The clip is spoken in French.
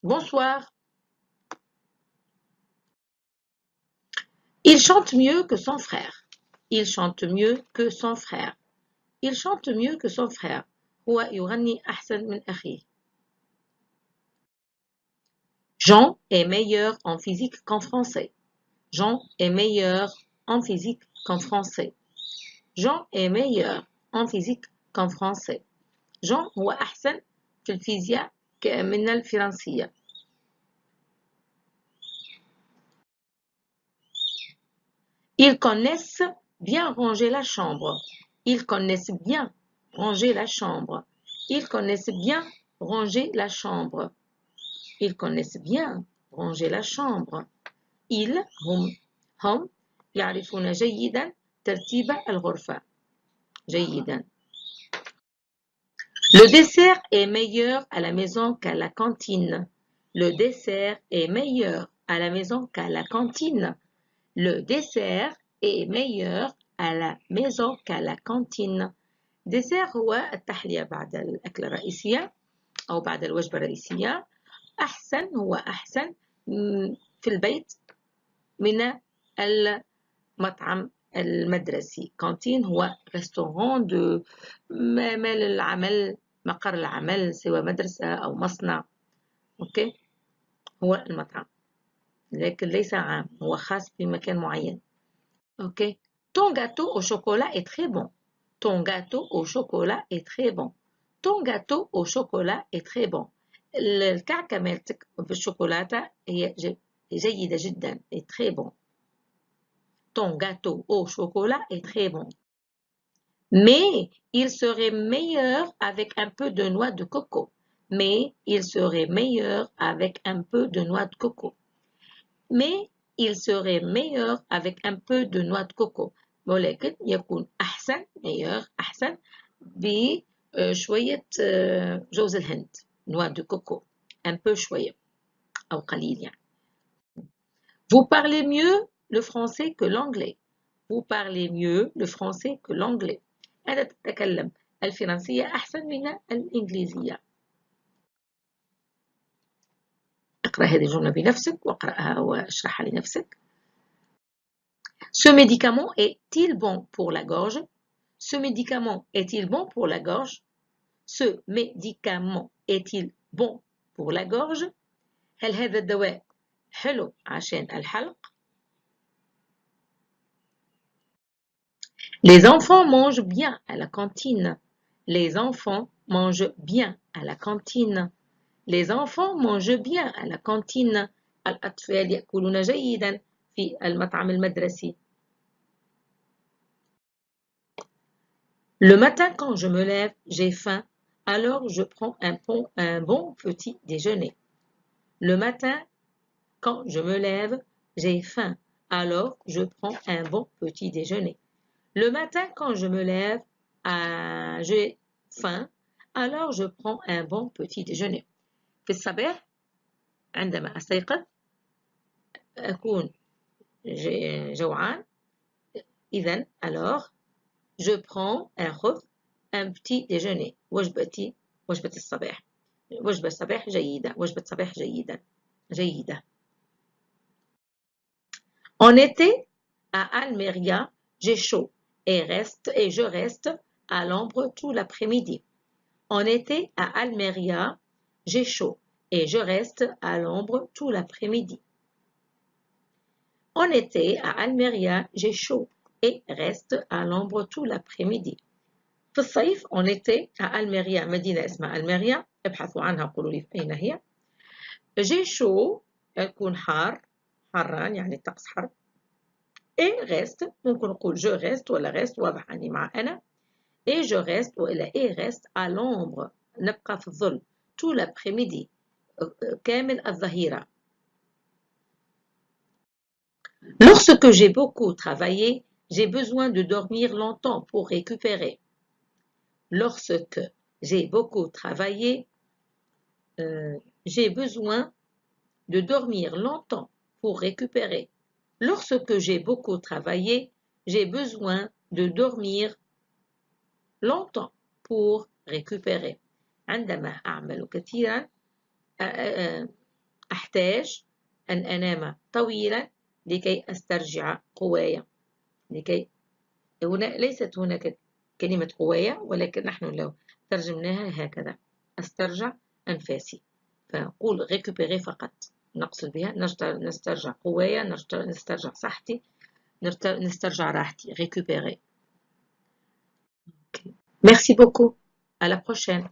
Bonsoir. Il chante mieux que son frère. Il chante mieux que son frère. Il chante mieux que son frère. هو يغني أحسن من أخيه. Jean est meilleur en physique qu'en français. Jean est meilleur en physique qu'en français. Jean est meilleur en physique qu'en français. Jean هو أحسن في الفيزياء من الفرنسية. Ils connaissent bien ranger la chambre. Ils connaissent bien ranger la chambre. Ils connaissent bien ranger la chambre. Ils connaissent bien ranger la chambre. Ils هم يعرفون جيدا ترتيب الغرفة. جيدا. Le dessert est meilleur à la maison qu'à la cantine. Le dessert est meilleur à la maison qu'à la cantine. Le dessert est meilleur à la maison qu'à la cantine. dessert هو التحلية بعد الأكلة الرئيسية أو بعد الوجبة الرئيسية. أحسن هو أحسن في البيت من المطعم المدرسي. كانتين هو ريستوران دو مال العمل، مقر العمل سواء مدرسة أو مصنع. أوكي، هو المطعم لكن ليس عام، هو خاص بمكان معين. أوكي. Ton gâteau au chocolat est très bon. Ton gâteau au chocolat est très bon. Ton gâteau au chocolat est très bon. الكعكة مالتك بالشوكولاتة هي جيدة جدا. est très bon. Ton gâteau au chocolat est très bon. Mais il serait meilleur avec un peu de noix de coco. Mais il serait meilleur avec un peu de noix de coco. Mais il serait meilleur avec un peu de noix de coco. ولكن يكون أحسن meilleur أحسن بشوية جوز الهند noix de coco un peu شوية أو قليل يعني. Vous parlez mieux le français que l'anglais. Vous parlez mieux le français que l'anglais. أنت تتكلم الفرنسية أحسن من الإنجليزية. اقرأ هذه الجملة بنفسك واقرأها واشرحها لنفسك. Ce médicament est-il bon pour la gorge? Ce médicament est-il bon pour la gorge? Ce médicament est-il bon pour la gorge؟ هل هذا الدواء حلو عشان الحلق؟ Les enfants mangent bien à la cantine. Les enfants mangent bien à la cantine. Les enfants mangent bien à la cantine. الأطفال يأكلون جيدا في المطعم المدرسي. Le matin, quand je me lève, j'ai faim, alors je prends un bon petit déjeuner. Le matin, quand je me lève, j'ai faim, alors je prends un bon petit déjeuner. Le matin, quand je me lève, j'ai faim, alors je prends un bon petit déjeuner. في الصباح عندما أستيقظ أكون جوعان، إذن alors je prends un petit déjeuner. وجبة الصباح. وجبة الصباح جيدة. وجبة الصباح جيدة. En été, à Almeria, j'ai chaud et je reste à l'ombre tout l'après-midi. En été, à Almeria, j'ai chaud et je reste à l'ombre tout l'après-midi. En été, à Almeria, j'ai chaud et reste à l'ombre tout l'après-midi. في الصيف en été à Almeria مدينة اسمها ألميريا ابحثوا عنها قولوا لي أين هي. j'ai chaud يكون حاران يعني الطقس حر. et reste ممكن نقول je reste ولا reste واضح أني مع أنا. et je reste وإلا et reste à l'ombre نبقى في الظل tout l'après-midi كامل الظهيرة. Lorsque j'ai beaucoup travaillé, j'ai besoin de dormir longtemps pour récupérer. Lorsque j'ai beaucoup travaillé, j'ai besoin de dormir longtemps pour récupérer. Lorsque j'ai beaucoup travaillé, j'ai besoin de dormir longtemps pour récupérer. عندما أعمل كثيرا أحتاج أن أنام طويلا لكي أسترجع قواي. هنا ليست هناك كلمة قواي، ولكن نحن لو ترجمناها هكذا أسترجع أنفاسي، فنقول récupérer فقط، نقصد بها نسترجع قواي، نسترجع صحتي، نسترجع راحتي. récupérer. Merci beaucoup. À la prochaine.